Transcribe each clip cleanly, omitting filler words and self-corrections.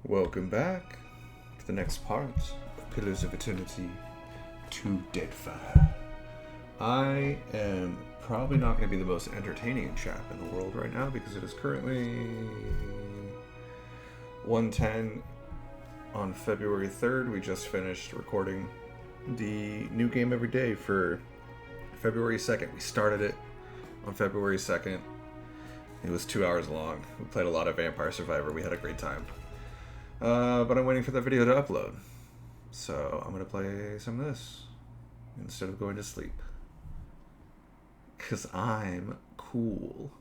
Welcome back to the next part of Pillars of Eternity 2 Deadfire. I am probably not going to be the most entertaining chap in the world right now because it is currently 1:10 on February 3rd. We just finished recording the new game every day for February 2nd. We started it on February 2nd. It was 2 hours long. We played a lot of Vampire Survivor. We had a great time. But I'm waiting for that video to upload. So I'm going to play some of this instead of going to sleep. Because I'm cool.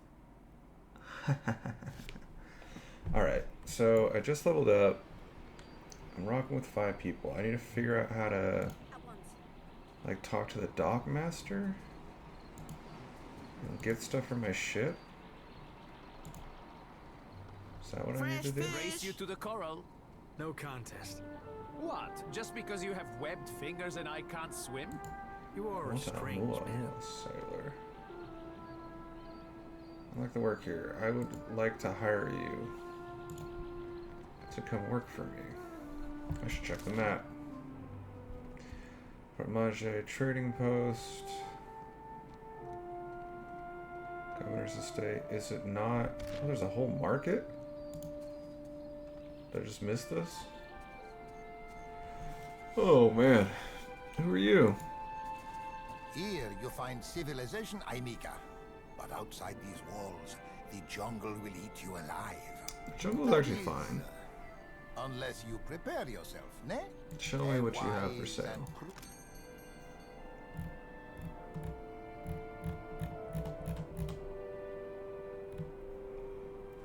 Alright, so I just leveled up. I'm rocking with 5 people. I need to figure out how to like talk to the dock master. Get stuff from my ship. Is that what I need to do? Race you to the coral. No contest. What? Just because you have webbed fingers and I can't swim? You are a strange man. Sailor. I like the work here. I would like to hire you to come work for me. I should check the map. Fromage trading post. Governor's estate. Is it not? Oh, there's a whole market? Did I just miss this? Oh man. Who are you? Here you find civilization, Aimika. But outside these walls, the jungle will eat you alive. The jungle's actually fine. Unless you prepare yourself, ne? Show me what you have for sale.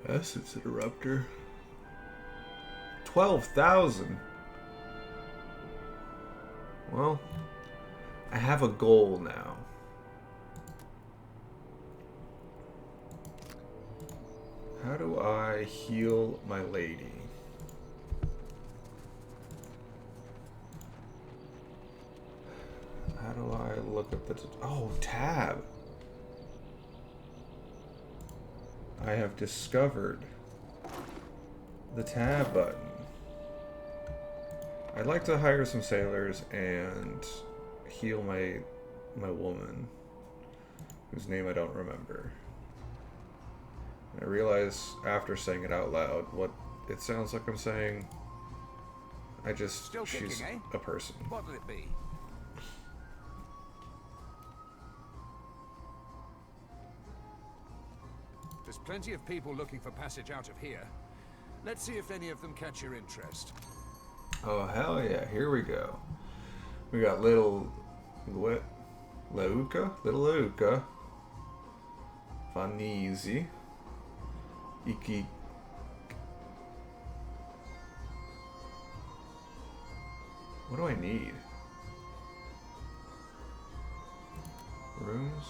Essence interrupter. 12,000. Well, I have a goal now. How do I heal my lady? How do I look at the... Oh, tab. I have discovered the tab button. I'd like to hire some sailors and heal my woman, whose name I don't remember. I realize after saying it out loud what it sounds like I'm saying. Still kicking, she's eh? a person. What'll it be? There's plenty of people looking for passage out of here. Let's see if any of them catch your interest. Oh hell yeah, here we go. We got little what? Lauka? Little Lauka. Vanese. Iki. What do I need? Rooms?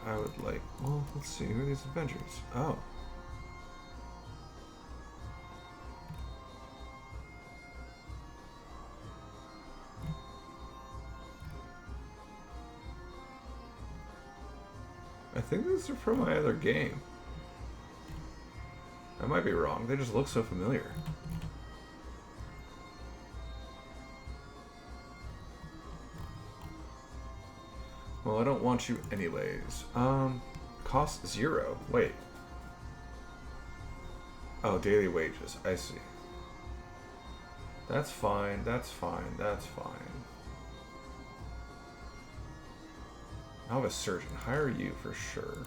I would like, well, let's see, who are these adventurers? Oh. I think these are from my other game. I might be wrong, they just look so familiar. Well, I don't want you anyways. Cost 0. Wait. Oh, daily wages. I see. That's fine. That's fine. That's fine. I'll have a surgeon. Hire you for sure.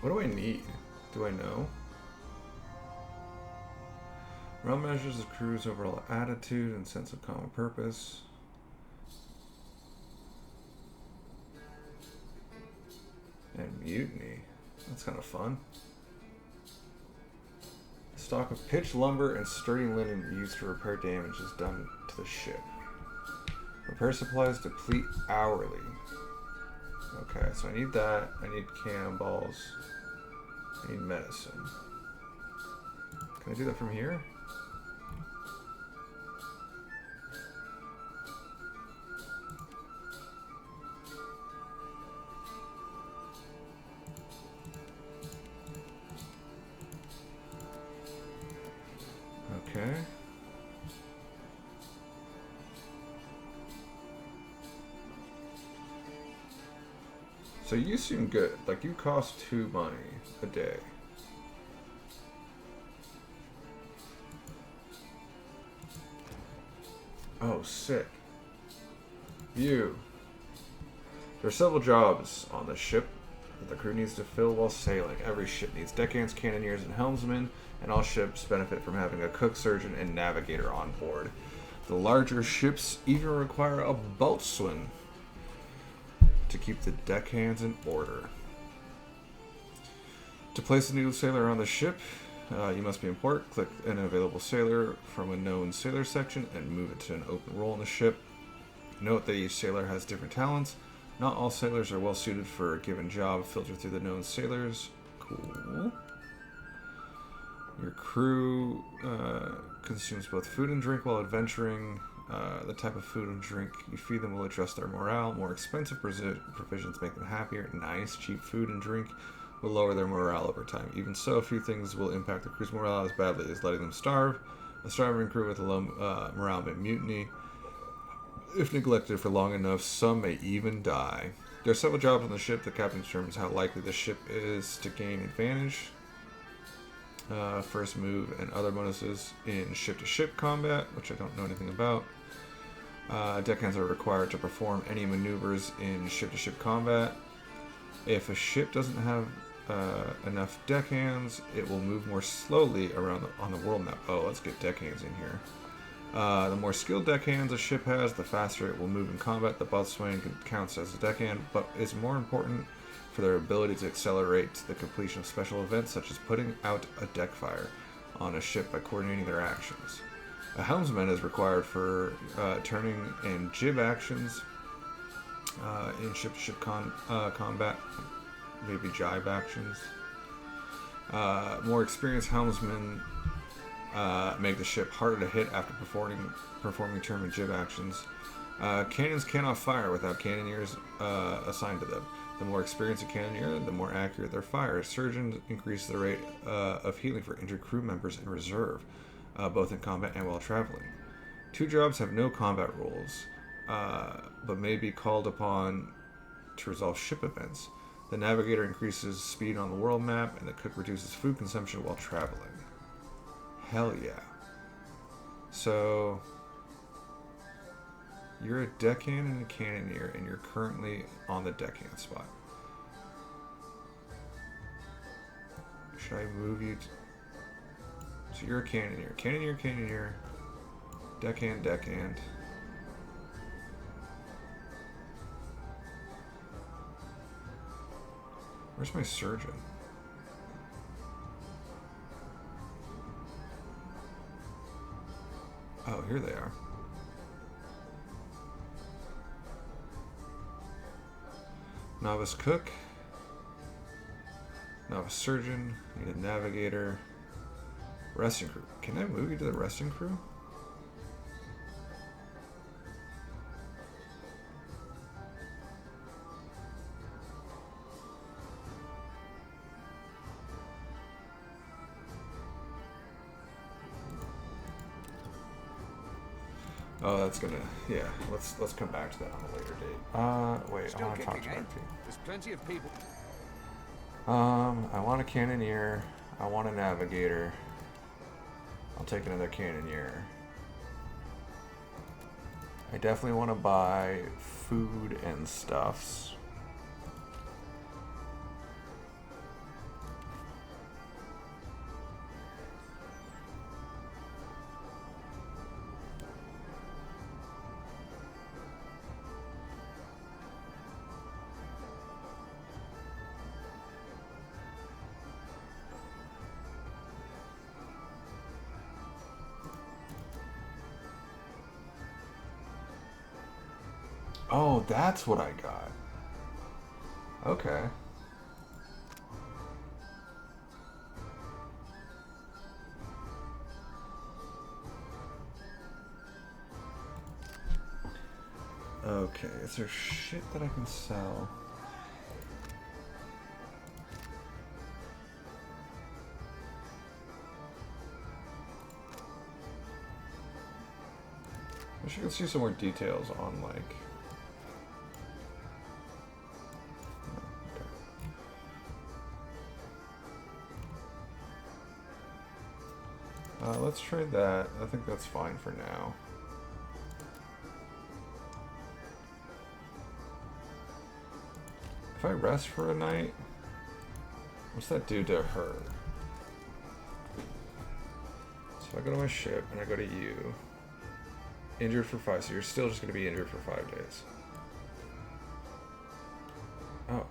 What do I need? Do I know? Realm measures the crew's overall attitude and sense of common purpose. And mutiny. That's kind of fun. Stock of pitch, lumber, and sturdy linen used to repair damages done to the ship. Repair supplies deplete hourly. Okay, so I need that. I need cannonballs. I need medicine. Can I do that from here? Okay. So you seem good. Like, you cost 2 money a day. Oh, sick. You. There are several jobs on the ship that the crew needs to fill while sailing. Every ship needs deckhands, cannoneers, and helmsmen, and all ships benefit from having a cook, surgeon, and navigator on board. The larger ships even require a boatswain to keep the deckhands in order. To place a new sailor on the ship, you must be in port. Click an available sailor from a known sailor section and move it to an open role in the ship. Note that each sailor has different talents. Not all sailors are well suited for a given job. Filter through the known sailors. Cool. Your crew consumes both food and drink while adventuring. The type of food and drink you feed them will adjust their morale. More expensive provisions make them happier. Nice, cheap food and drink will lower their morale over time. Even so, a few things will impact the crew's morale as badly as letting them starve. A starving crew with a low morale may mutiny. If neglected for long enough, some may even die. There are several jobs on the ship. The captain determines how likely the ship is to gain advantage. First move and other bonuses in ship-to-ship combat, which I don't know anything about. Deckhands are required to perform any maneuvers in ship-to-ship combat. If a ship doesn't have enough deckhands, it will move more slowly around on the world map. Oh, let's get deckhands in here. The more skilled deckhands a ship has, the faster it will move in combat. The boatswain counts as a deckhand, but is more important for their ability to accelerate the completion of special events, such as putting out a deckfire on a ship by coordinating their actions. A helmsman is required for turning and jib actions in ship-to-ship combat, maybe jibe actions. More experienced helmsmen make the ship harder to hit after performing turn and jib actions. Cannons cannot fire without cannoneers assigned to them. The more experienced a cannoneer, the more accurate their fire. Surgeons increase the rate of healing for injured crew members in reserve, both in combat and while traveling. 2 jobs have no combat rules, but may be called upon to resolve ship events. The navigator increases speed on the world map, and the cook reduces food consumption while traveling. Hell yeah. So, you're a deckhand and a cannoneer, and you're currently on the deckhand spot. Should I move you to... So you're a cannoneer. Cannoneer, cannoneer. Deckhand, deckhand. Where's my surgeon? Oh, here they are. Novice cook. Novice surgeon. Need a navigator. Resting crew. Can I move you to the resting crew? Oh, that's gonna, yeah. Let's come back to that on a later date. Wait, Still I want to talk to kicking, my eh? team. There's plenty of people. I want a cannoneer. I want a navigator. I'll take another cannoneer. I definitely want to buy food and stuffs. Oh, that's what I got. Okay. Okay, is there shit that I can sell? wish I could see some more details on, like... let's try that. I think that's fine for now. If I rest for a night, what's that do to her? So I go to my ship and I go to you. Injured for 5, so you're still just going to be injured for 5 days. Oh.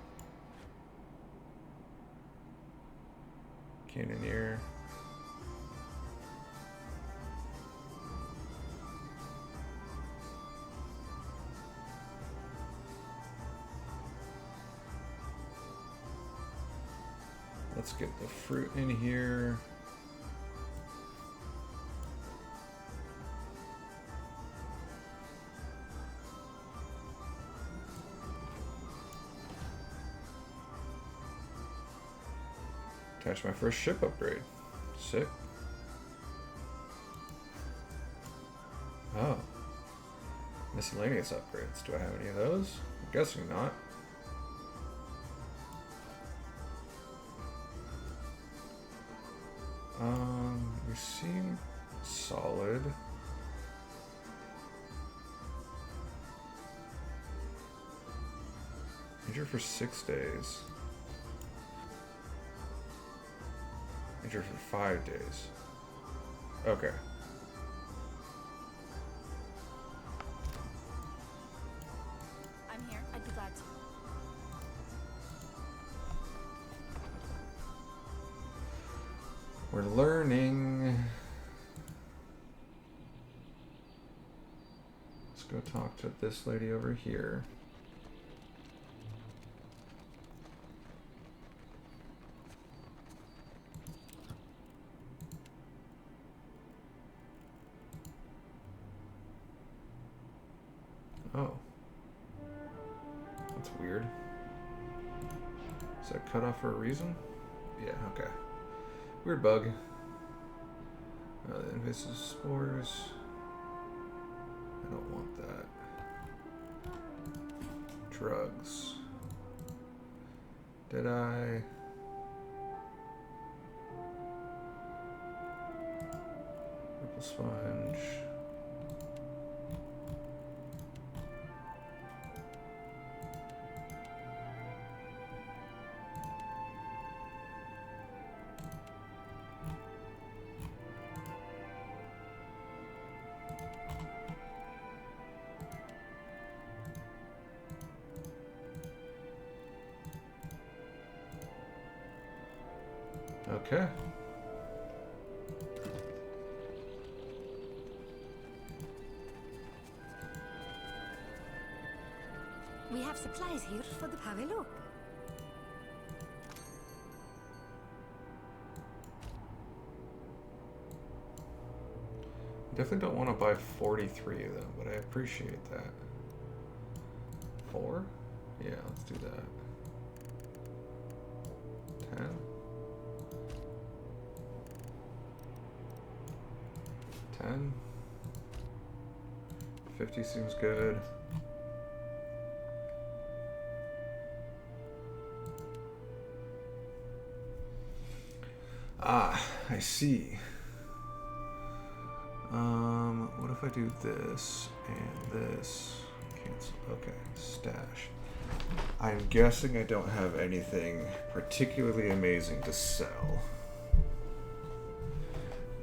Cannoneer. Let's get the fruit in here. Attach my first ship upgrade. Sick. Oh. Miscellaneous upgrades. Do I have any of those? I'm guessing not. You seem solid. Injured for 6 days. Injured for 5 days. Okay. I'm here. I'd be glad to. We're learning. Let's go talk to this lady over here. Oh. That's weird. Is that cut off for a reason? Yeah, okay. Weird bug. Invasive spores. I don't want that. Drugs. Did I? Purple sponge. Okay. We have supplies here for the have a look. Definitely don't want to buy 43 of them, but I appreciate that. 4? Yeah, let's do that. 10? 10? 50 seems good. Ah, I see. What if I do this and this? Cancel. Okay, stash. I'm guessing I don't have anything particularly amazing to sell.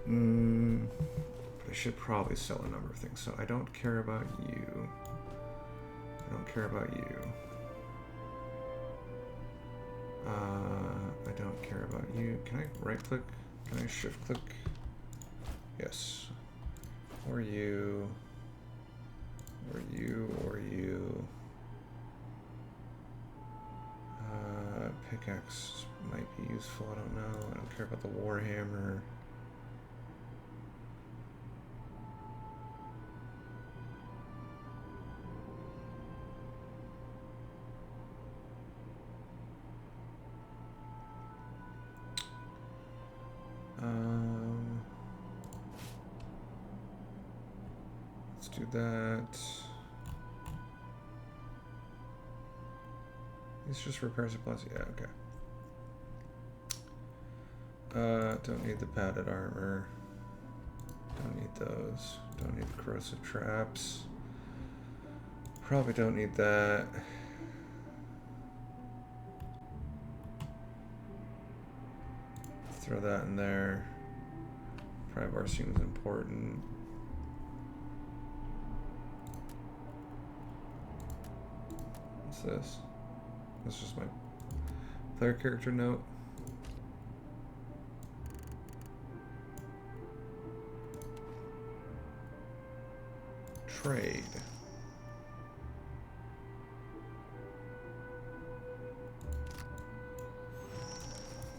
I should probably sell a number of things. So I don't care about you. I don't care about you. I don't care about you. Can I right click? Can I shift click? Yes. Or you. Or you. Or you. Pickaxe might be useful. I don't know. I don't care about the Warhammer. Let's do that. It's just repair supplies. Yeah, okay. Don't need the padded armor. Don't need those. Don't need the corrosive traps. Probably don't need that. Throw that in there. Prybar seems important. What's this? That's just my player character note. Trade.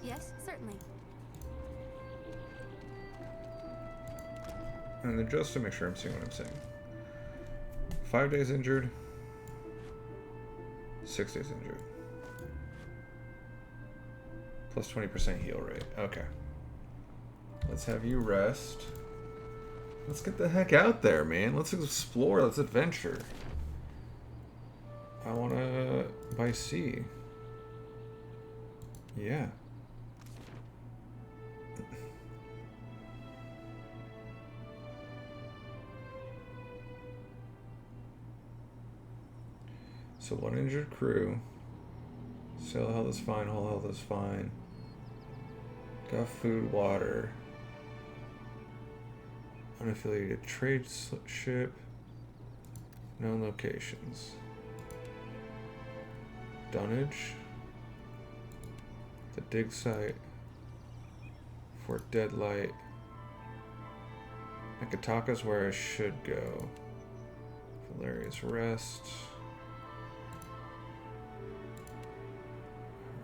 Yes, certainly. And then just to make sure I'm seeing what I'm saying. 5 days injured. 6 days injured. Plus 20% heal rate. Okay. Let's have you rest. Let's get the heck out there, man. Let's explore. Let's adventure. I want to by sea. Yeah. So 1 injured crew. Sail health is fine. Hull health is fine. Got food, water. Unaffiliated trade ship. Known locations. Dunnage. The dig site. Fort Deadlight. Nakataka's where I should go. Valeria's Rest.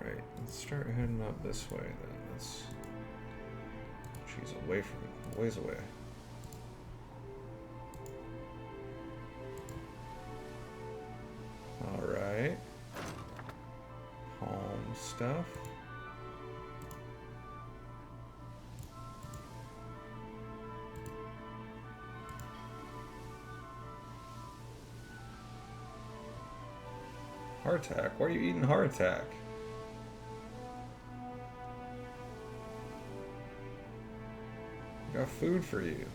Alright, let's start heading up this way then. Let's. She's away from ways away. Alright. Home stuff. Hardtack? Why are you eating hardtack? I got food for you.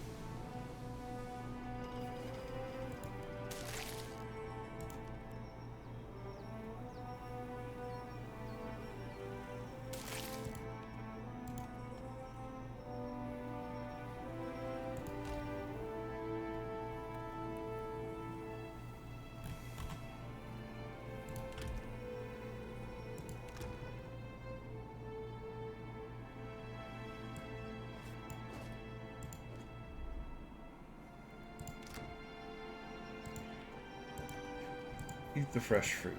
Eat the fresh fruit.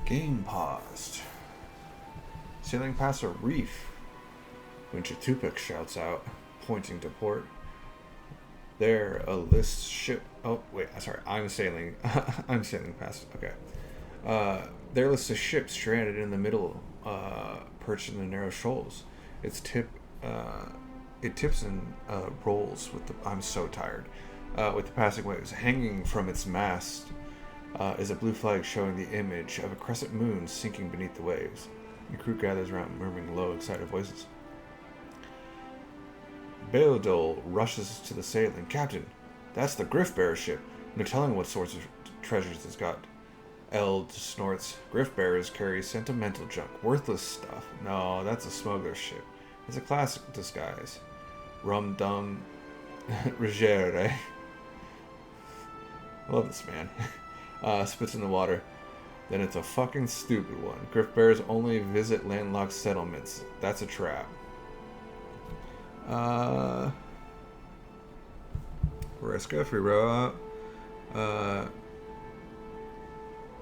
Game paused. Sailing past a reef. Winchatupic shouts out, pointing to port. There, a list ship. Oh wait, sorry. I'm sailing. I'm sailing past. Okay. There lists a ship stranded in the middle, perched in the narrow shoals. It tips and rolls with the. I'm so tired. With the passing waves, hanging from its mast, is a blue flag showing the image of a crescent moon sinking beneath the waves. The crew gathers around, murmuring low, excited voices. Beodol rushes to the sailing. Captain, that's the Griffbearer ship. No telling what sorts of treasures it's got. Eld snorts. Griffbearers carry sentimental junk, worthless stuff. No, that's a smuggler's ship. It's a classic disguise. Rum dum rigere. I love this man. Spits in the water. Then it's a fucking stupid one. Griffbearers only visit landlocked settlements. That's a trap. Mariska, free row out.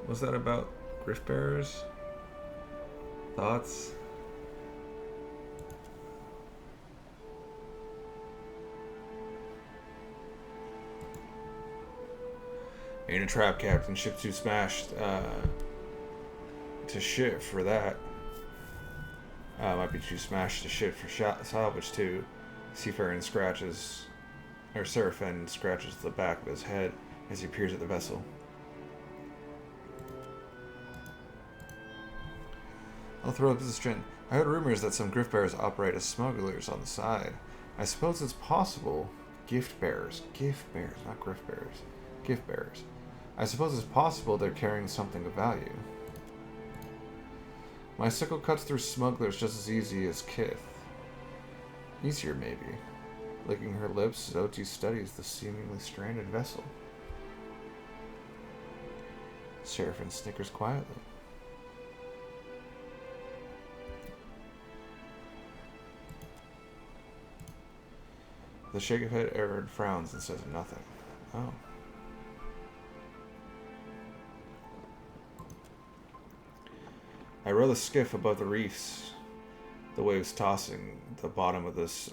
What's that about? Griff bearers? Thoughts? Ain't a trap, Captain. Ship 2 smashed. To shit for that. Might be too smashed to shit for salvage too. Seafaring scratches, or Seraphin scratches the back of his head as he peers at the vessel. I'll throw up this string. I heard rumors that some gift bearers operate as smugglers on the side. I suppose it's possible. Gift bearers, not grift bearers. Gift bearers. I suppose it's possible they're carrying something of value. My sickle cuts through smugglers just as easy as Kith. Easier, maybe. Licking her lips, Zoti studies the seemingly stranded vessel. Seraphin snickers quietly. The shake of head, Aaron frowns and says nothing. Oh. I row the skiff above the reefs, the waves tossing the bottom of this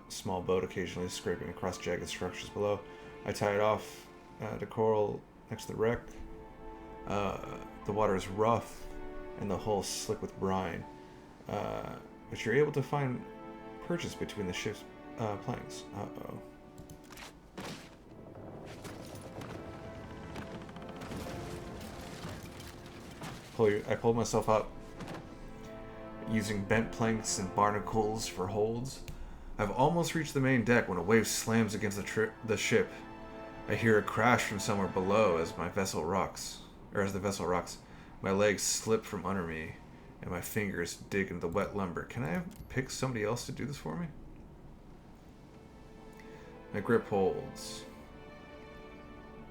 small boat, occasionally scraping across jagged structures below. I tie it off to coral next to the wreck. The water is rough and the hull slick with brine, but you're able to find purchase between the ship's planks. Uh-oh. I pulled myself up, using bent planks and barnacles for holds. I've almost reached the main deck when a wave slams against the ship. I hear a crash from somewhere below as the vessel rocks. My legs slip from under me, and my fingers dig into the wet lumber. Can I pick somebody else to do this for me? My grip holds.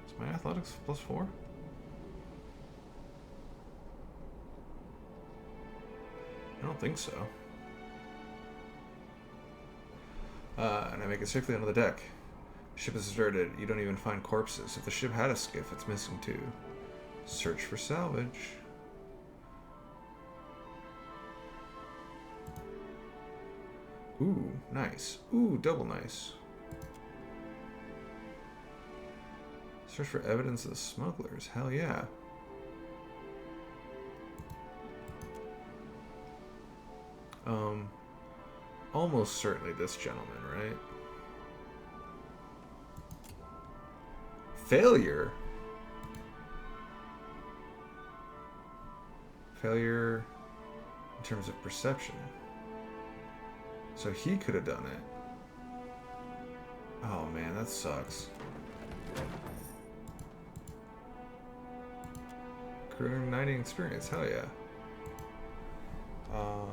Is my athletics +4? I don't think so. And I make it safely onto the deck. The ship is deserted. You don't even find corpses. If the ship had a skiff, it's missing too. Search for salvage. Ooh, nice. Ooh, double nice. Search for evidence of the smugglers. Hell yeah. Almost certainly this gentleman, right? Failure? Failure in terms of perception. So he could have done it. Oh man, that sucks. Career 90 experience, hell yeah. Oh.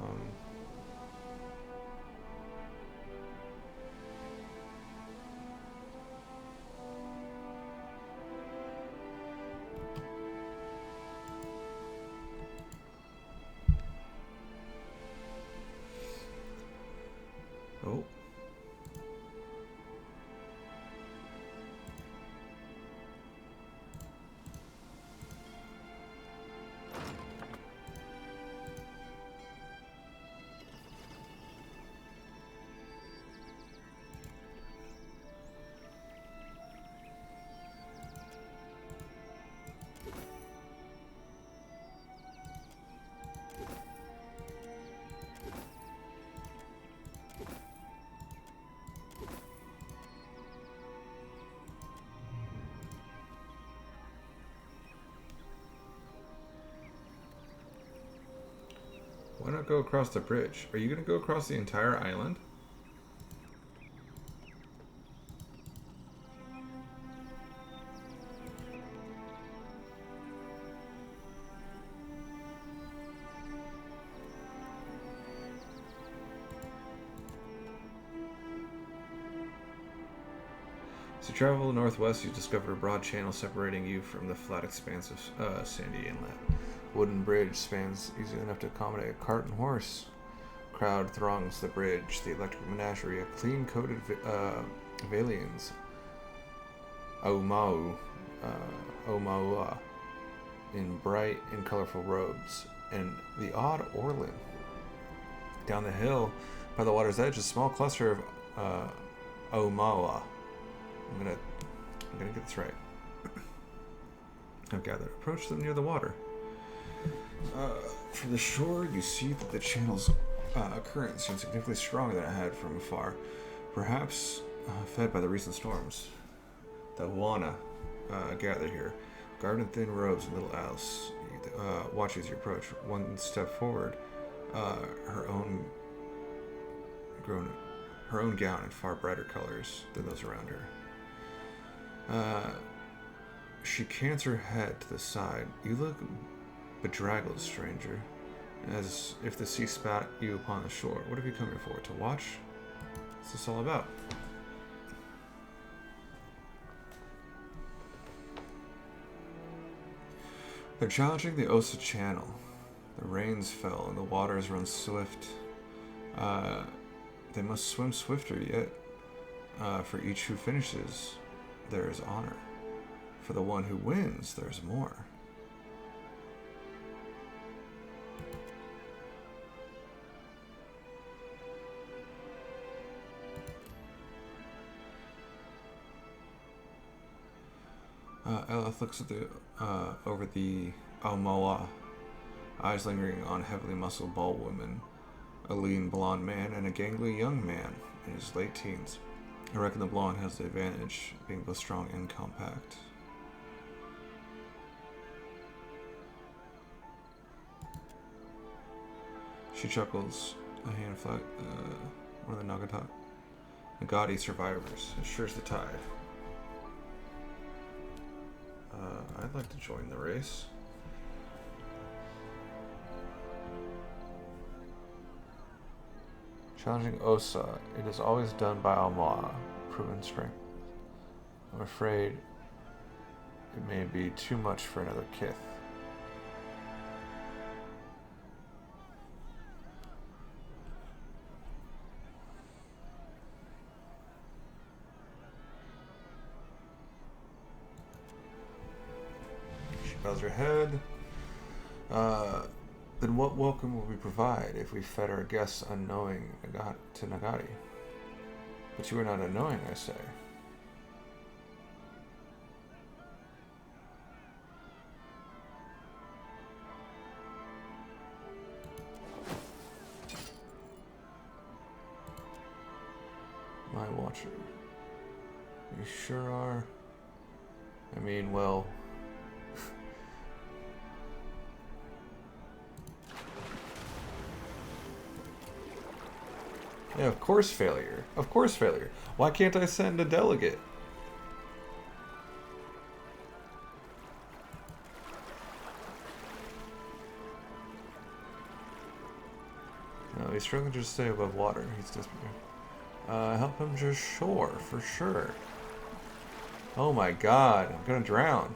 Why not go across the bridge? Are you going to go across the entire island? As you travel northwest, you discover a broad channel separating you from the flat expanse of sandy inlet. Wooden bridge spans easily enough to accommodate a cart and horse. Crowd throngs the bridge, the electric menagerie of clean-coated Valians. Aumaua, in bright and colorful robes, and the odd Orlin. Down the hill, by the water's edge, a small cluster of Aumaua. I'm gonna get this right. have gathered. Approach them near the water. From the shore, you see that the channel's current seems significantly stronger than it had from afar, perhaps fed by the recent storms. The Wana gather here, garbed in thin robes and little else. Watch as you approach. One step forward, her own gown in far brighter colors than those around her. She cants her head to the side. You look bedraggled, stranger, as if the sea spat you upon the shore. What have you come here for? To watch? What's this all about? They're challenging the Osa Channel. The rains fell and the waters run swift. They must swim swifter yet. For each who finishes, there is honor. For the one who wins, there's more. Eleth looks at over the Almoa, eyes lingering on heavily muscled bald woman, a lean blonde man, and a gangly young man in his late teens. I reckon the blonde has the advantage, being both strong and compact. She chuckles, a hand flat, one of the Nagati survivors. Ensures the tide. I'd like to join the race. Challenging Osa. It is always done by Alma, proven strength. I'm afraid it may be too much for another kith. Bows her head. Then what welcome will we provide if we fed our guests unknowing to Nagati? But you are not unknowing, I say. My watcher. You sure are. I mean, well... Yeah, of course failure. Of course failure. Why can't I send a delegate? No, he's struggling to just stay above water. He's just... help him just shore, for sure. Oh my god, I'm gonna drown.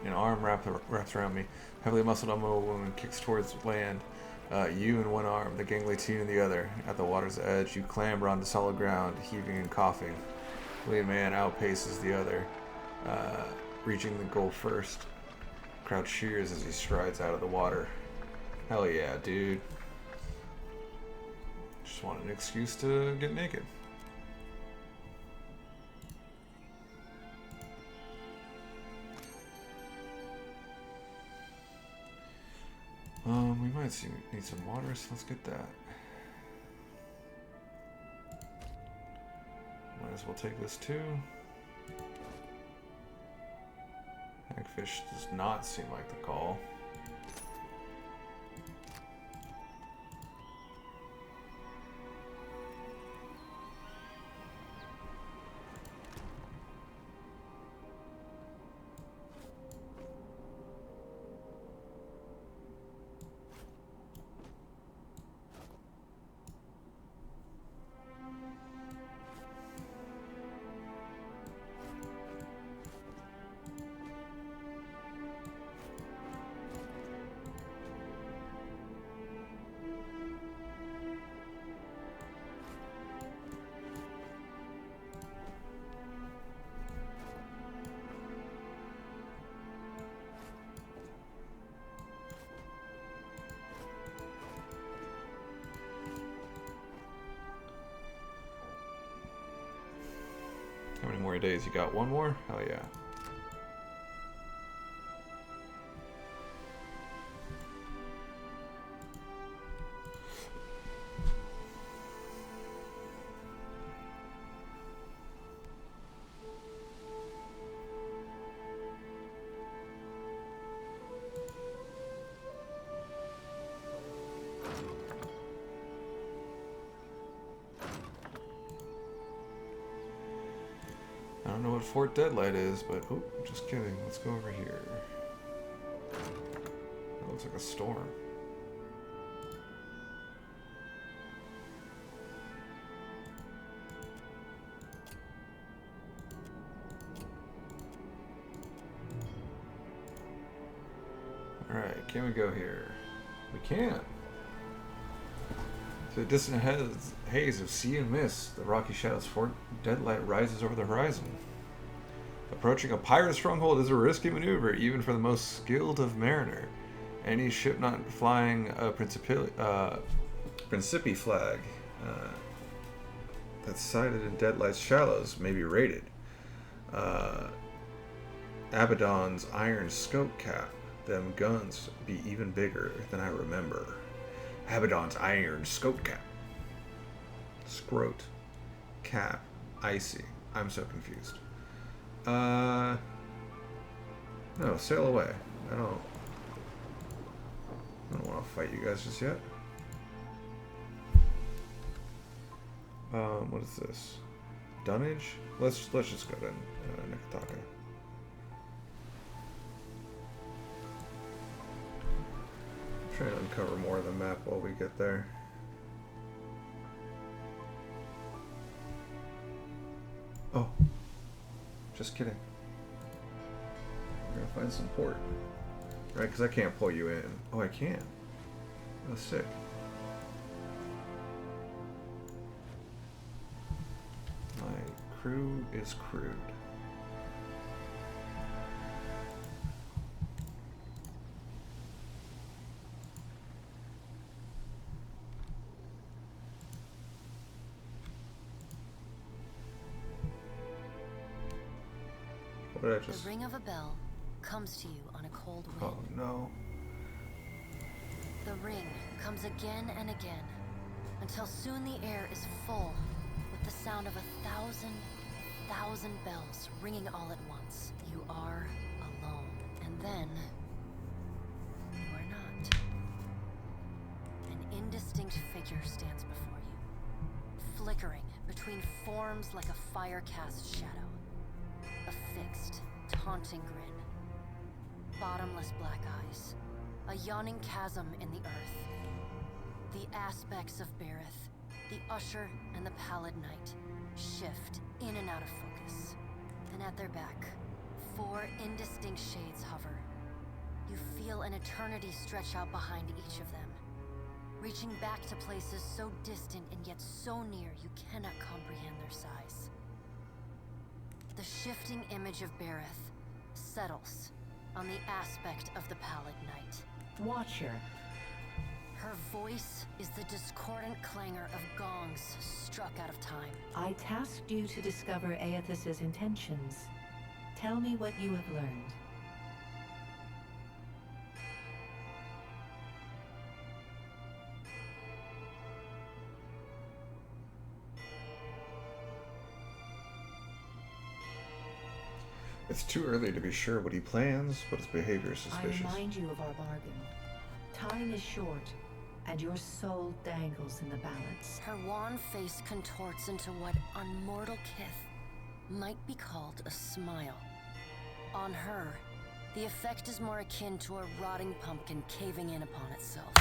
An arm wraps around me. Heavily muscled Omo woman kicks towards land. You in one arm, the gangly teen in the other. At the water's edge, you clamber onto solid ground, heaving and coughing. Lean man outpaces the other, reaching the goal first. Crowd cheers as he strides out of the water. Hell yeah, dude. Just wanted an excuse to get naked. We might need some water, so let's get that. Might as well take this too. Hagfish does not seem like the call. Every Days. You got one more? Hell yeah. I don't know what Fort Deadlight is, but oh, just kidding. Let's go over here. That looks like a storm. Alright, can we go here? We can. Through the distant haze of sea and mist, the rocky shadows Fort Deadlight rises over the horizon. Approaching a pirate stronghold is a risky maneuver, even for the most skilled of mariner. Any ship not flying a Principi flag that's sighted in Deadlight's shallows may be raided. Abaddon's iron scope cap. Them guns be even bigger than I remember. Abaddon's iron scope cap. Scrote. Cap. Icy. I'm so confused. No, sail away. I don't want to fight you guys just yet. What is this? Dunnage? Let's just go to Nikotaka. Trying to uncover more of the map while we get there. Oh, just kidding. We're gonna find some port, right? Because I can't pull you in. Oh, I can. Oh, sick. My crew is crude. The ring of a bell comes to you on a cold wind. Oh no. The ring comes again and again, until soon the air is full with the sound of 1,000 bells ringing all at once. You are alone, and then you are not. An indistinct figure stands before you, flickering between forms like a fire-cast shadow. A fixed, taunting grin. Bottomless black eyes. A yawning chasm in the earth. The aspects of Bareth, the Usher and the Pallid Knight, shift in and out of focus. And at their back, 4 indistinct shades hover. You feel an eternity stretch out behind each of them, reaching back to places so distant and yet so near you cannot comprehend their size. The shifting image of Bareth settles on the aspect of the Pallid Knight. Watcher. Her voice is the discordant clangor of gongs struck out of time. I tasked you to discover Aethys's intentions. Tell me what you have learned. It's too early to be sure what he plans, but his behavior is suspicious. I remind you of our bargain. Time is short, and your soul dangles in the balance. Her wan face contorts into what on mortal kith might be called a smile. On her, the effect is more akin to a rotting pumpkin caving in upon itself.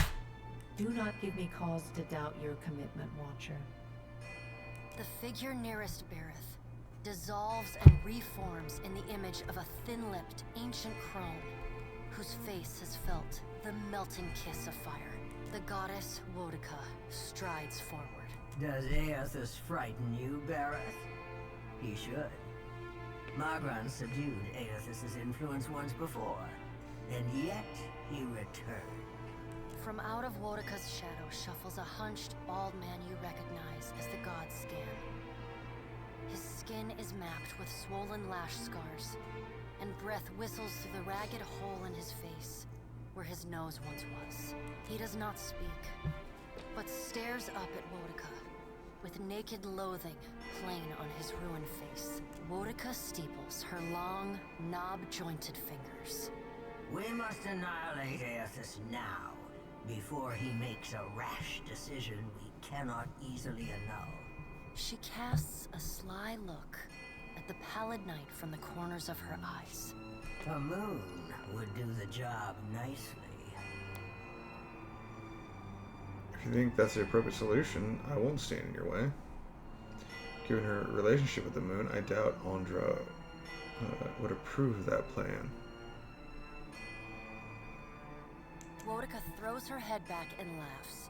Do not give me cause to doubt your commitment, Watcher. The figure nearest Bareth dissolves and reforms in the image of a thin-lipped, ancient crone, whose face has felt the melting kiss of fire. The goddess Wodica strides forward. Does Aethys frighten you, Bareth? He should. Margron subdued Aethys's influence once before, and yet he returned. From out of Wodica's shadow shuffles a hunched, bald man you recognize as the god Scan. His skin is mapped with swollen lash scars, and breath whistles through the ragged hole in his face, where his nose once was. He does not speak, but stares up at Wodica, with naked loathing plain on his ruined face. Wodica steeples her long, knob-jointed fingers. We must annihilate Aethys now, before he makes a rash decision we cannot easily annul. She casts a sly look at the pallid night from the corners of her eyes. A moon would do the job nicely. If you think that's the appropriate solution, I won't stand in your way. Given her relationship with the moon, I doubt Andra would approve of that plan. Wodica throws her head back and laughs.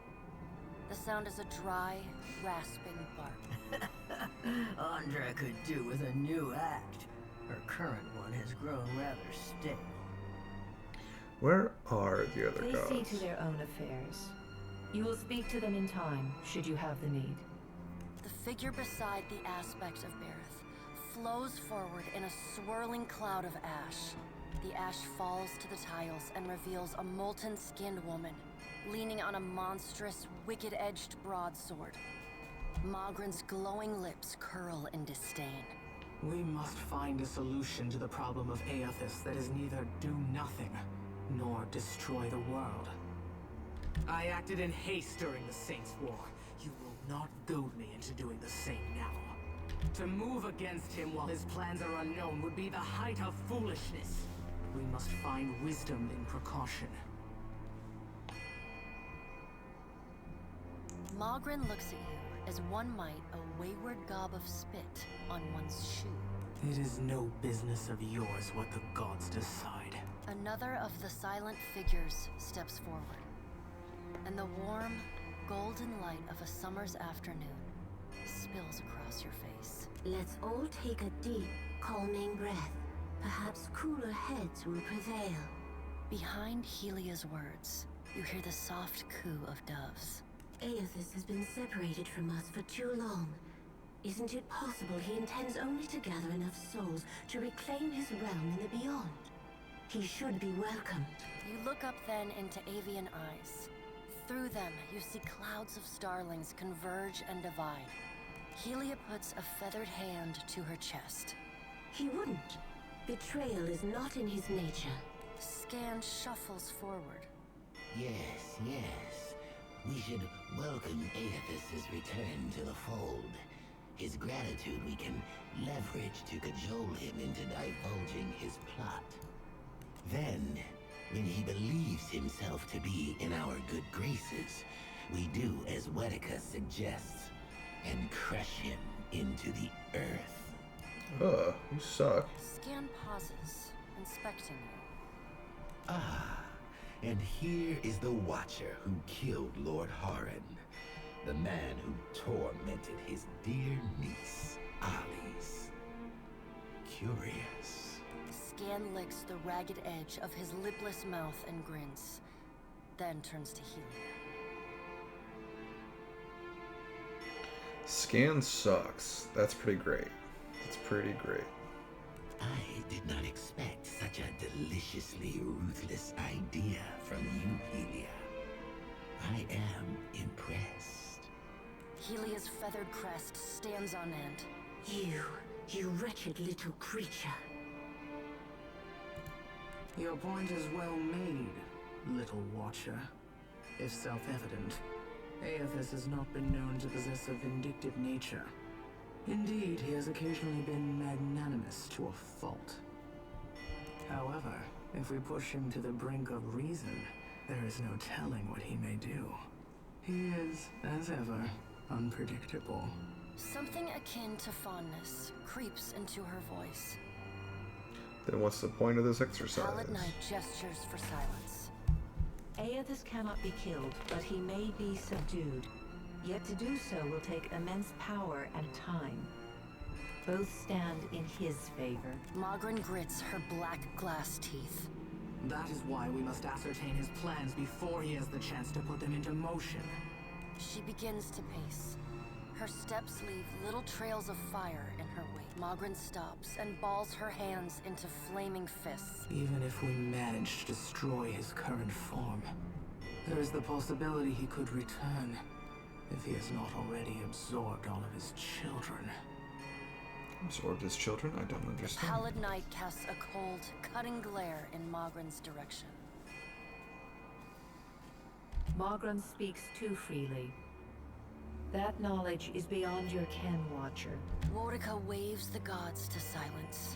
The sound is a dry, rasping bark. Andra could do with a new act. Her current one has grown rather stale. Where are the other They gods? see to their own affairs. You will speak to them in time, should you have the need. The figure beside the aspect of Bareth flows forward in a swirling cloud of ash. The ash falls to the tiles and reveals a molten-skinned woman, leaning on a monstrous, wicked-edged broadsword. Mogren's glowing lips curl in disdain. We must find a solution to the problem of Aethys that is neither do nothing, nor destroy the world. I acted in haste during the Saints' War. You will not goad me into doing the same now. To move against him while his plans are unknown would be the height of foolishness. We must find wisdom in precaution. Mogren looks at you as one might a wayward gob of spit on one's shoe. It is no business of yours what the gods decide. Another of the silent figures steps forward, and the warm, golden light of a summer's afternoon spills across your face. Let's all take a deep, calming breath. Perhaps cooler heads will prevail. Behind Helia's words, you hear the soft coo of doves. Aethys has been separated from us for too long. Isn't it possible he intends only to gather enough souls to reclaim his realm in the beyond? He should be welcome. You look up then into avian eyes. Through them, you see clouds of starlings converge and divide. Helia puts a feathered hand to her chest. He wouldn't. Betrayal is not in his nature. Scan shuffles forward. Yes, yes. We should welcome Aethys' return to the fold. His gratitude we can leverage to cajole him into divulging his plot. Then, when he believes himself to be in our good graces, we do as Wedica suggests, and crush him into the earth. Ugh, you suck. Scan pauses, inspecting you. Ah, and here is the Watcher who killed Lord Harren, the man who tormented his dear niece, Alice. Curious. Scan licks the ragged edge of his lipless mouth and grins, then turns to Helia. Scan sucks. That's pretty great. That's pretty great. I did not expect such a deliciously ruthless idea from you, Helia. I am impressed. Helia's feathered crest stands on end. You wretched little creature. Your point is well made, little Watcher. If self-evident, Aethys has not been known to possess a vindictive nature. Indeed, he has occasionally been magnanimous to a fault. However, if we push him to the brink of reason, there is no telling what he may do. He is, as ever, unpredictable. Something akin to fondness creeps into her voice. Then what's the point of this exercise? Pallid Knight gestures for silence. Aethys cannot be killed, but he may be subdued. Yet to do so will take immense power and time. Both stand in his favor. Mogren grits her black glass teeth. That is why we must ascertain his plans before he has the chance to put them into motion. She begins to pace. Her steps leave little trails of fire in her weight. Magran stops and balls her hands into flaming fists. Even if we manage to destroy his current form, there is the possibility he could return if he has not already absorbed all of his children. Absorbed his children? I don't The understand. pallid night casts a cold, cutting glare in Magran's direction. Magran speaks too freely. That knowledge is beyond your ken, Watcher. Wodica waves the gods to silence.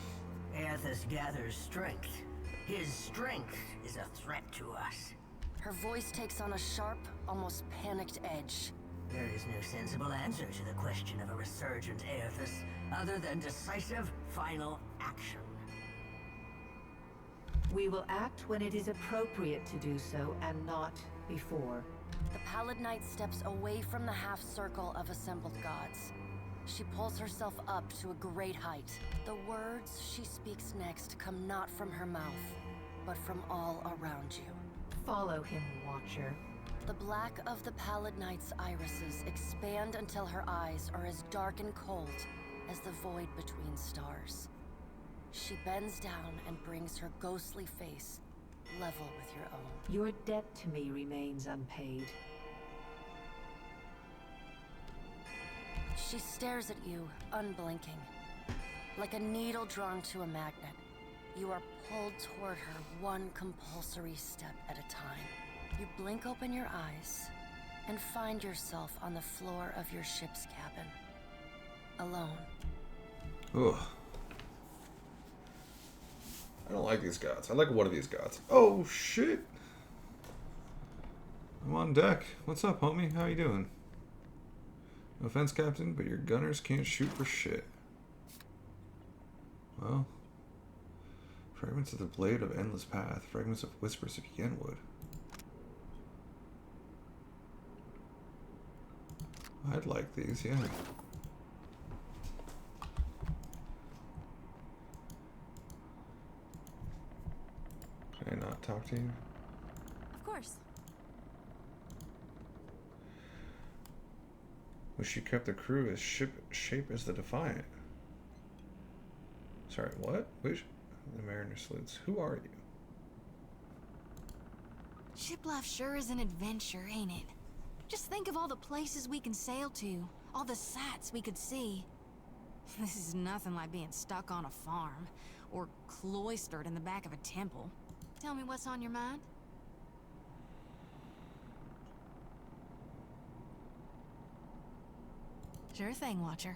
Aethys gathers strength. His strength is a threat to us. Her voice takes on a sharp, almost panicked edge. There is no sensible answer to the question of a resurgent Aethys, other than decisive, final action. We will act when it is appropriate to do so, and not before. The pallid knight steps away from the half-circle of assembled gods. She pulls herself up to a great height. The words she speaks next come not from her mouth, but from all around you. Follow him, Watcher. The black of the pallid knight's irises expand until her eyes are as dark and cold as the void between stars. She bends down and brings her ghostly face level with your own. Your debt to me remains unpaid. She stares at you, unblinking. Like a needle drawn to a magnet, you are pulled toward her one compulsory step at a time. You blink open your eyes and find yourself on the floor of your ship's cabin. Alone. Ugh. I don't like these gods. I like one of these gods. Oh, shit. I'm on deck. What's up, homie? How you doing? No offense, Captain, but your gunners can't shoot for shit. Well. Fragments of the Blade of Endless Path. Fragments of Whispers of Yenwood. I'd like these, yeah. Can I not talk to you? Of course. Wish you kept the crew as shape as the Defiant. Sorry, what? Wish the Mariner salutes. Who are you? Ship life sure is an adventure, ain't it? Just think of all the places we can sail to, all the sights we could see. This is nothing like being stuck on a farm, or cloistered in the back of a temple. Tell me what's on your mind? Sure thing, Watcher.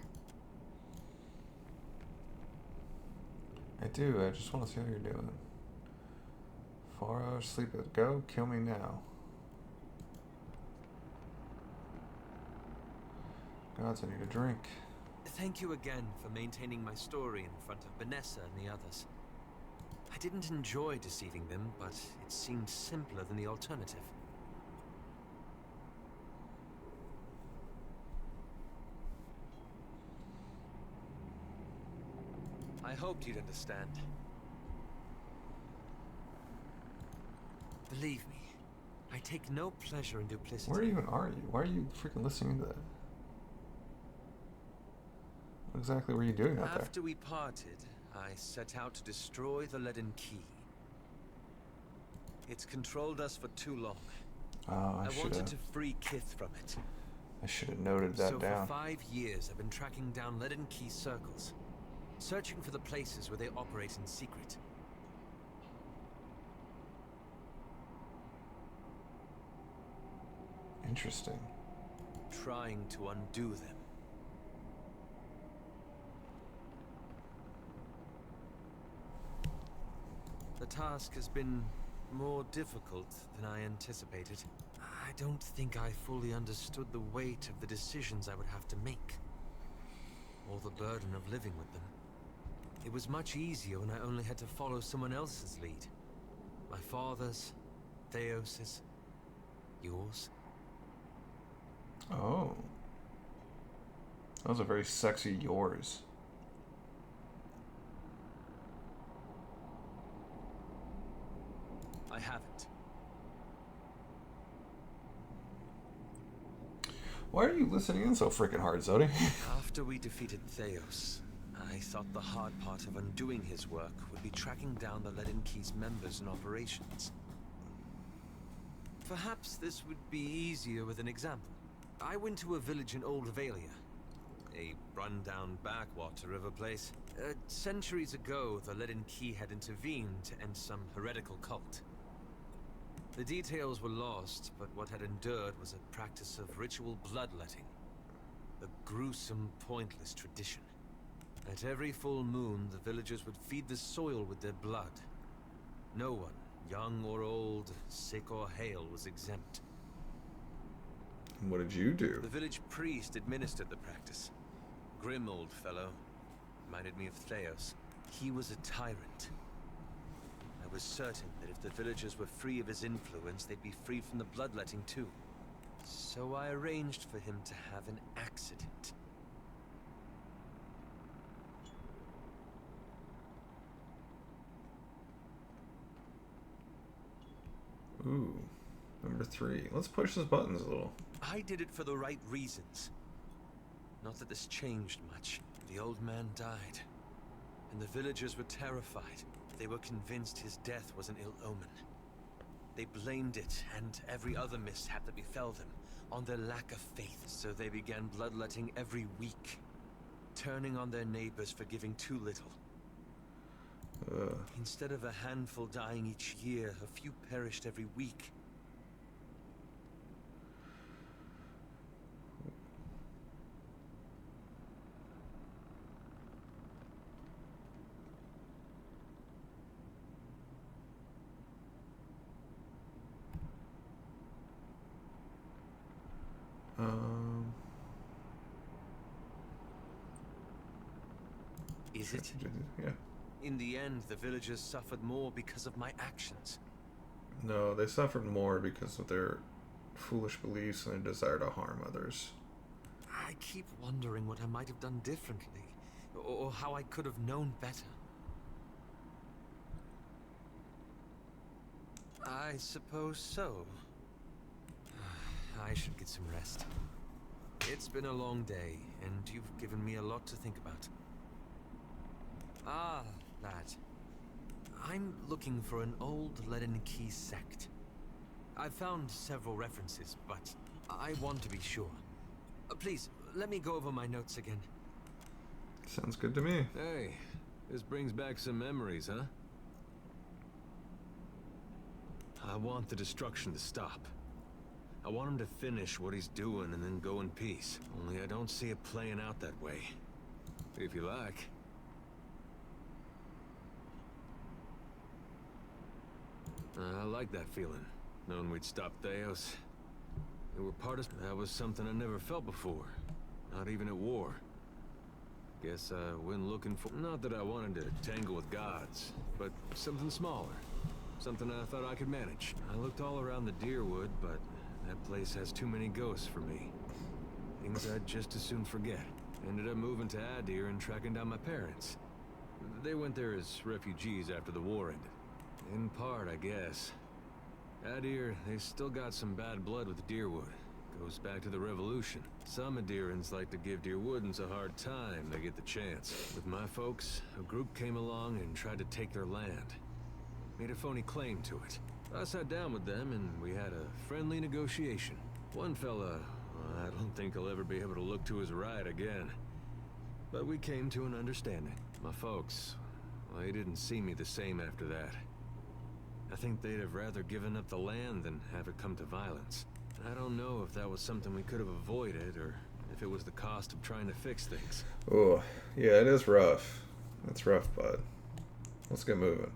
I do. I just want to see how you're doing. 4 hours sleep at go. Kill me now. Gods, I need a drink. Thank you again for maintaining my story in front of Vanessa and the others. I didn't enjoy deceiving them, but it seemed simpler than the alternative. I hoped you'd understand. Believe me, I take no pleasure in duplicity. Where even are you? Why are you freaking listening to that? What exactly were you doing out there? After we parted, I set out to destroy the Leaden Key. It's controlled us for too long. Oh, I wanted to free Kith from it. I should have noted that down. So for 5 years, I've been tracking down Leaden Key circles, searching for the places where they operate in secret. Interesting. Trying to undo them. The task has been more difficult than I anticipated. I don't think I fully understood the weight of the decisions I would have to make, or the burden of living with them. It was much easier when I only had to follow someone else's lead. My father's, Theos's, yours. Oh. That was a very sexy yours. I haven't. Why are you listening in so freaking hard, Zodi? After we defeated Theos, I thought the hard part of undoing his work would be tracking down the Leaden Key's members and operations. Perhaps this would be easier with an example. I went to a village in Old Valia, a run-down backwater of a place. Centuries ago, the Leaden Key had intervened to end some heretical cult. The details were lost, but what had endured was a practice of ritual bloodletting. A gruesome, pointless tradition. At every full moon, the villagers would feed the soil with their blood. No one, young or old, sick or hale, was exempt. What did you do? The village priest administered the practice. Grim old fellow. Reminded me of Theos. He was a tyrant. I was certain that if the villagers were free of his influence, they'd be free from the bloodletting too. So I arranged for him to have an accident. Ooh, number 3. Let's push those buttons a little. I did it for the right reasons. Not that this changed much. The old man died, and the villagers were terrified. They were convinced his death was an ill omen. They blamed it, and every other mishap that befell them, on their lack of faith. So they began bloodletting every week, turning on their neighbors for giving too little. Instead of a handful dying each year, a few perished every week. Is it? Yeah. In the end, the villagers suffered more because of my actions. No, they suffered more because of their foolish beliefs and their desire to harm others. I keep wondering what I might have done differently, or how I could have known better. I suppose so. I should get some rest. It's been a long day, and you've given me a lot to think about. Ah, that. I'm looking for an old Leaden Key sect. I've found several references, but I want to be sure. Please, let me go over my notes again. Sounds good to me. Hey, this brings back some memories, huh? I want the destruction to stop. I want him to finish what he's doing and then go in peace. Only I don't see it playing out that way. If you like. I like that feeling, knowing we'd stop Theos. They were part of... That was something I never felt before. Not even at war. Guess I went looking for... Not that I wanted to tangle with gods, but something smaller. Something I thought I could manage. I looked all around the Deerwood, but that place has too many ghosts for me. Things I'd just as soon forget. Ended up moving to Adir and tracking down my parents. They went there as refugees after the war ended. In part, I guess. Adir, they still got some bad blood with Deerwood. Goes back to the Revolution. Some Adirans like to give Deerwoodans a hard time they get the chance. With my folks, a group came along and tried to take their land. Made a phony claim to it. I sat down with them and we had a friendly negotiation. One fella, I don't think he'll ever be able to look to his right again. But we came to an understanding. My folks, well, they didn't see me the same after that. I think they'd have rather given up the land than have it come to violence. I don't know if that was something we could have avoided, or if it was the cost of trying to fix things. Oh, yeah, it is rough. It's rough, bud. Let's get moving.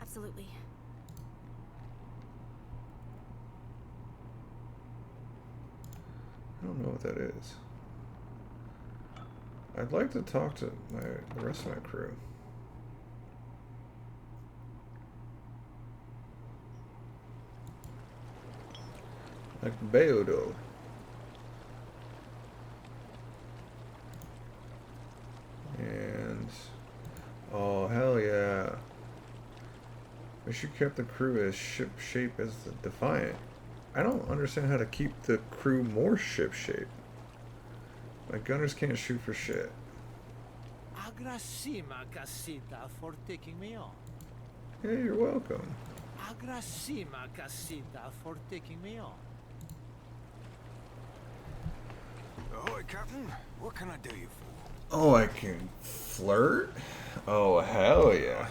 Absolutely. I don't know what that is. I'd like to talk to the rest of my crew. Like Avowed. And oh hell yeah. We should keep the crew as ship shape as the Defiant. I don't understand how to keep the crew more ship shape. My gunners can't shoot for shit. Agrasima Casita for taking me on. Yeah, you're welcome. Agrasima Casita for taking me on. Ahoy, Captain. What can I do you for? Oh, I can flirt? Oh, hell yeah.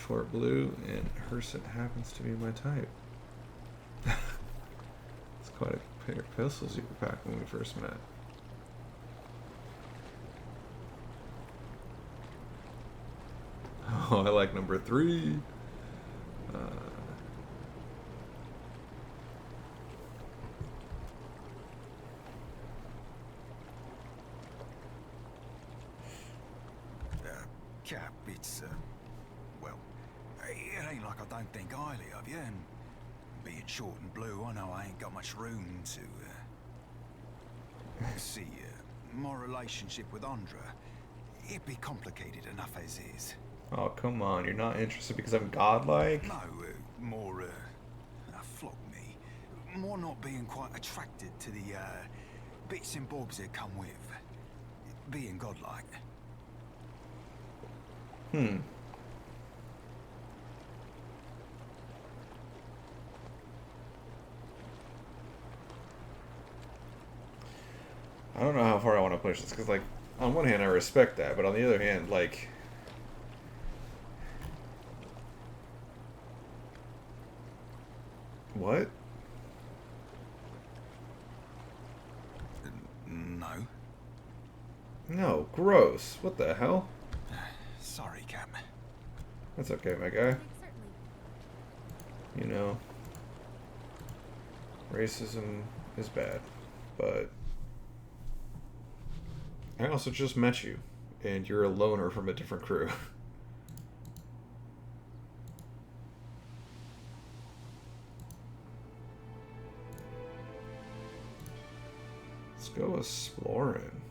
Short blue, and Herset happens to be my type. It's quite a pair of pistols you were packing when we first met. Oh, I like number 3. Cap, it's, well, it ain't like I don't think highly of you, and being short and blue, I know I ain't got much room to, see, my relationship with Andra, it'd be complicated enough as is. Oh, come on, you're not interested because I'm godlike? No, more, flog me. More not being quite attracted to the, bits and bobs that come with being godlike. I don't know how far I want to push this, because, like, on one hand, I respect that, but on the other hand, like... What? No. No, gross. What the hell? Sorry, Cap. That's okay, my guy. You know, racism is bad, but I also just met you, and you're a loner from a different crew. Let's go exploring.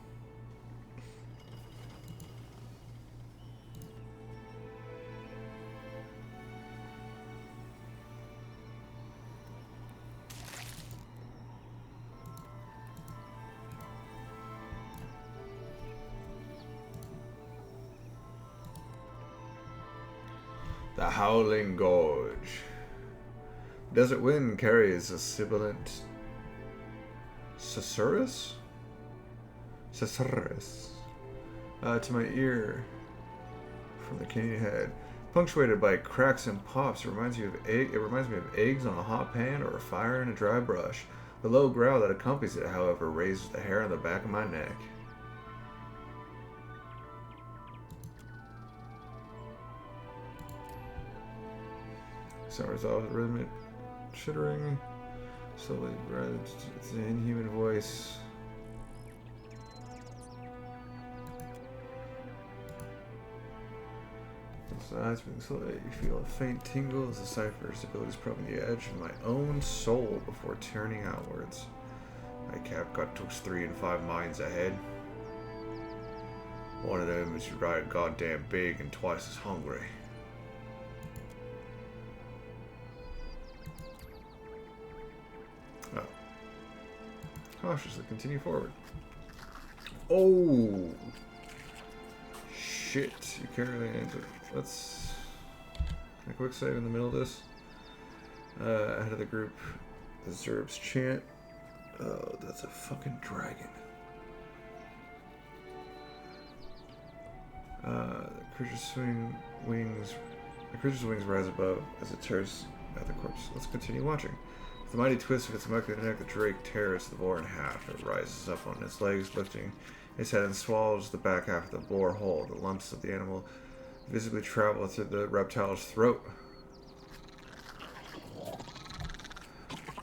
The Howling Gorge. Desert wind carries a sibilant susurrus to my ear from the canyon head, punctuated by cracks and pops. It reminds me of eggs on a hot pan or a fire in a dry brush. The low growl that accompanies it, however, raises the hair on the back of my neck. Some resolve with rhythmic chittering, slowly rather it's an inhuman voice. His eyes being slowly, you feel a faint tingle as the cipher's abilities probing the edge of my own soul before turning outwards. My cap got twixt 3 and 5 minds ahead. One of them is right goddamn big and twice as hungry. Oh. Cautiously continue forward. Oh! Shit, you carry the answer. Let's... Can I quick save in the middle of this? Ahead of the group, the Zerbs chant. Oh, that's a fucking dragon. The creature's wings rise above as it tears at the corpse. Let's continue watching. With a mighty twist of its muscular neck, the drake tears the boar in half. It rises up on its legs, lifting its head and swallows the back half of the boar whole. The lumps of the animal visibly travel through the reptile's throat.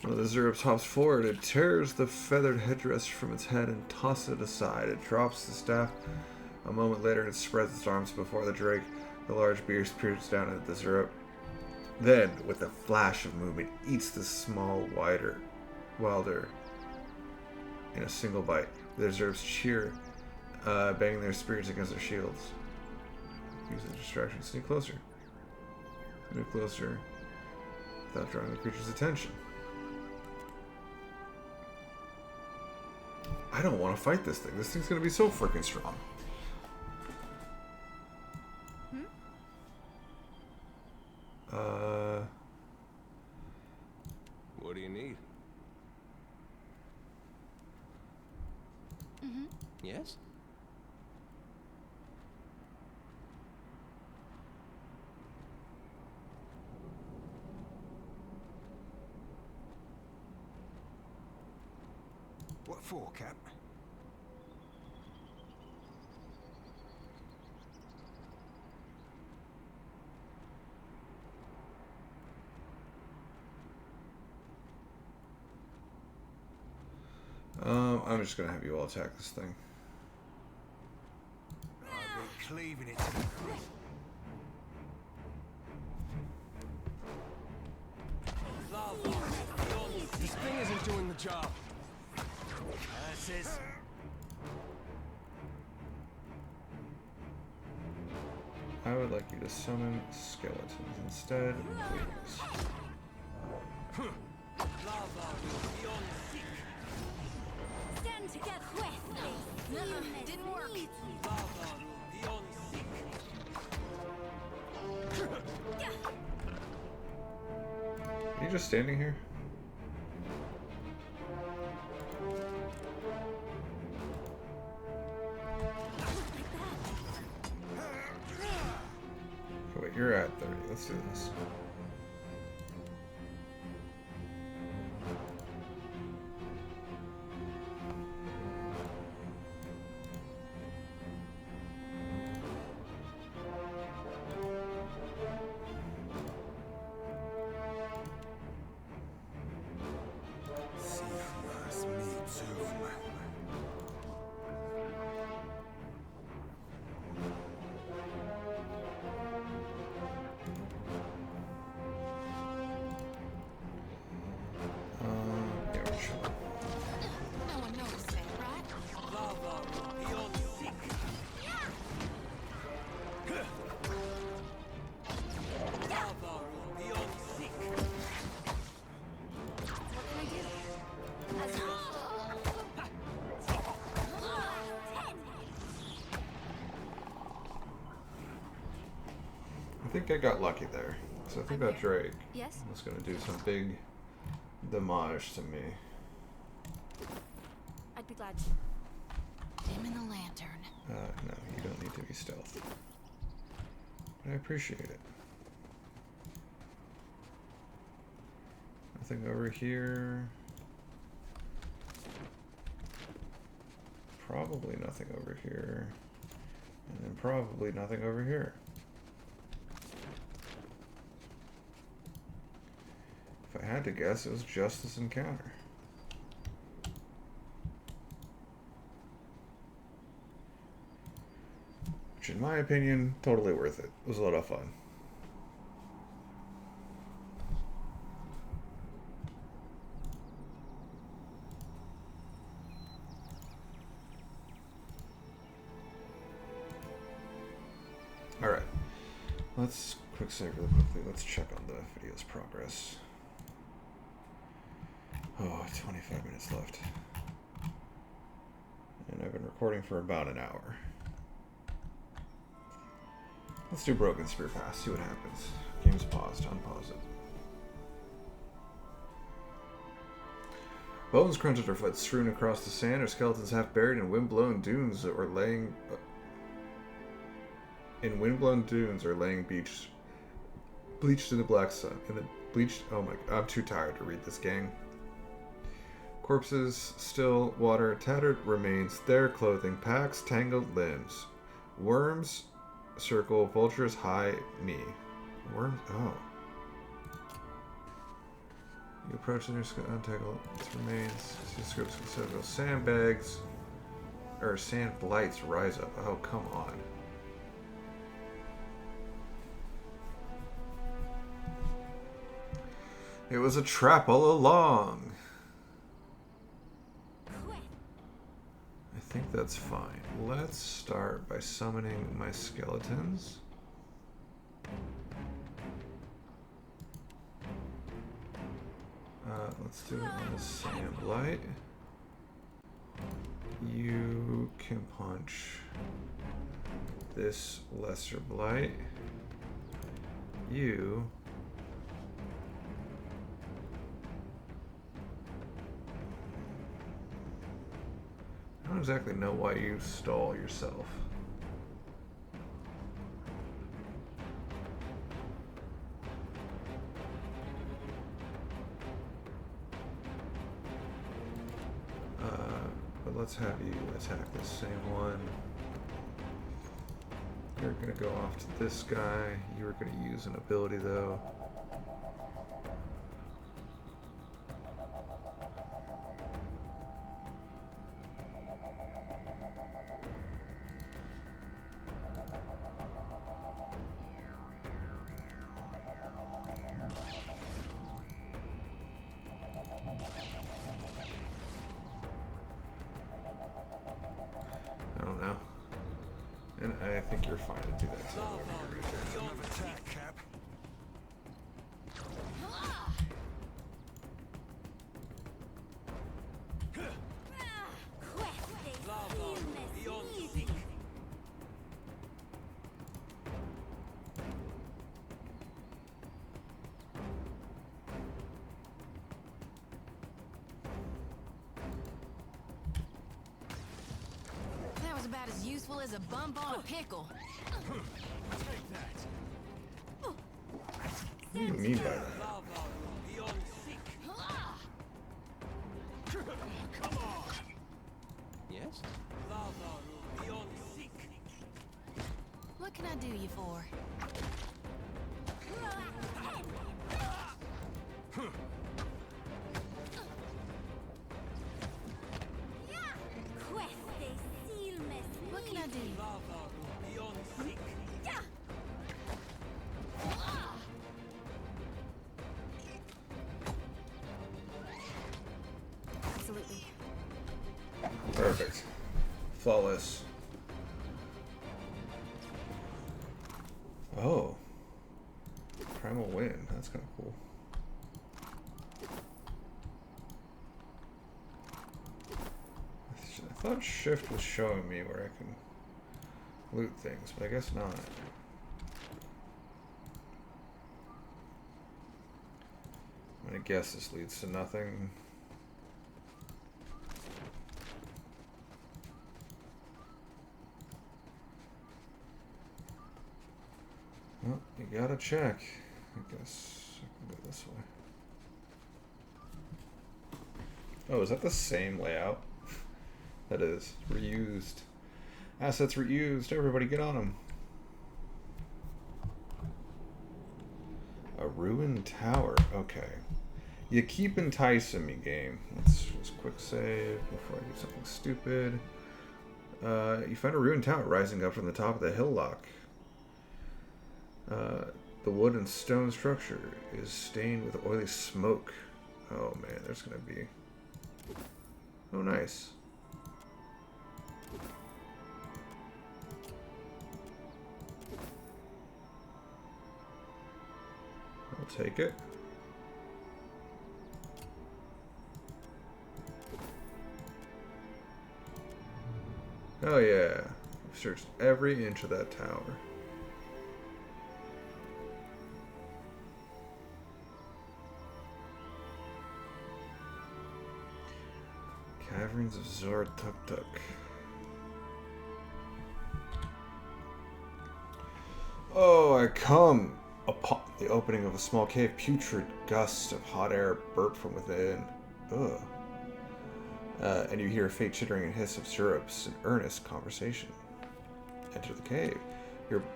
One of the Zerbs hops forward. It tears the feathered headdress from its head and tosses it aside. It drops the staff. A moment later, it spreads its arms before the drake. The large beast peers down at the Zerb. Then, with a flash of movement, eats the small wilder in a single bite. The Zerbs cheer, banging their spears against their shields. Use the distraction. Sneak closer. Move closer without drawing the creature's attention. I don't want to fight this thing. This thing's gonna be so freaking strong. What do you need? Yes? What for, Cap? I'm just gonna have you all attack this thing. I'll be cleaving it to the crisp. This thing isn't doing the job. Sis. I would like you to summon skeletons instead, please. Stand together. Didn't work. Are you just standing here? Okay, wait, you're at 30. Let's do this. Yeah, we're chilling. No one noticed it, right? I think I got lucky there. So I think that Drake Yes? was going to do some big damage to me. I'd be glad to. Dim in the lantern. No, you don't need to be stealth. But I appreciate it. Nothing over here. Probably nothing over here. And then probably nothing over here. If I had to guess, it was just this encounter. Which, in my opinion, totally worth it. It was a lot of fun. Alright. Let's quick save really quickly. Let's check on the video's progress. Oh, 25 minutes left. And I've been recording for about an hour. Let's do Broken Spear Pass, see what happens. Game's paused, unpause it. Bones crunch underfoot, strewn across the sand, or skeletons half buried in windblown dunes that were laying... in windblown dunes or laying bleached in the black sun. Oh my, I'm too tired to read this, gang. Corpses, still water, tattered remains, their clothing, packs, tangled limbs. Worms circle, vultures high me. Worms, oh. You approach the near untangle its remains. See scripts considerable sandbags, or sand blights rise up. Oh, come on. It was a trap all along. I think that's fine. Let's start by summoning my skeletons. Let's do it on the sand blight. You can punch this lesser blight. You I don't exactly know why you stall yourself. But let's have you attack this same one. You're gonna go off to this guy. You were gonna use an ability though. I don't know. And I think you're fine to do that too. Another attack, Cap. That was about as useful as a bump on a pickle. Take that. What do you mean by that? Come on. Yes? What can I do you for? What can I do? Absolutely. Perfect. Flawless. Oh. Primal Wind. That's kind of cool. I thought Shift was showing me where I can loot things, but I guess not. I'm gonna guess this leads to nothing. Well, you gotta check. I guess I can go this way. Oh, is that the same layout? That is. Reused. Assets reused. Everybody get on them. A ruined tower. Okay. You keep enticing me, game. Let's just quick save before I do something stupid. You find a ruined tower rising up from the top of the hillock. The wood and stone structure is stained with oily smoke. Oh man, there's gonna be... Oh, nice. I'll take it. Oh yeah, I've searched every inch of that tower. Caverns of Zor Tuk Tuk. Oh, I come upon the opening of a small cave. Putrid gusts of hot air burp from within. Ugh. And you hear a faint chittering and hiss of syrups in earnest conversation. Enter the cave.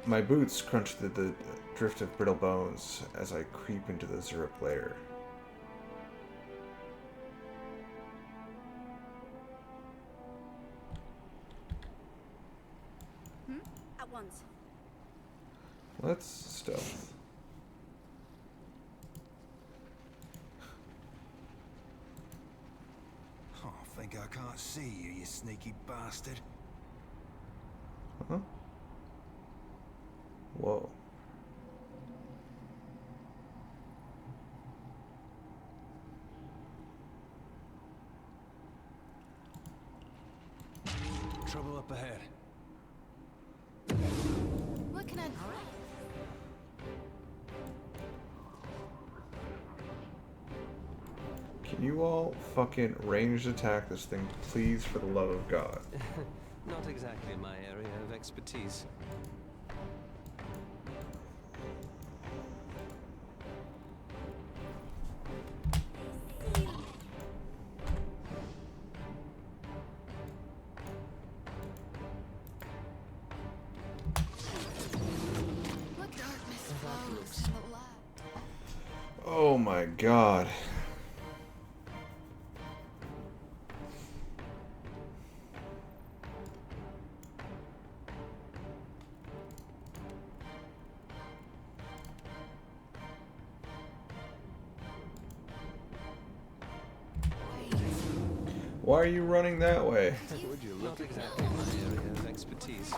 My boots crunch the drift of brittle bones as I creep into the syrup lair. At once. Let's stealth. Oh, think I can't see you, you sneaky bastard. Huh? Whoa. trouble up ahead. What can I do? Can you all fucking ranged attack this thing, please, for the love of God? Not exactly my area of expertise. Oh my God. Why are you running that way? Would you look exactly my area of expertise?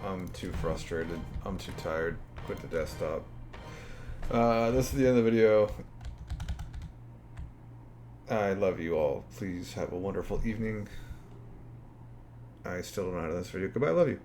I'm too frustrated. I'm too tired. Quit the desktop. This is the end of the video. I love you all. Please have a wonderful evening. I still don't know how to end this video. Goodbye. I love you.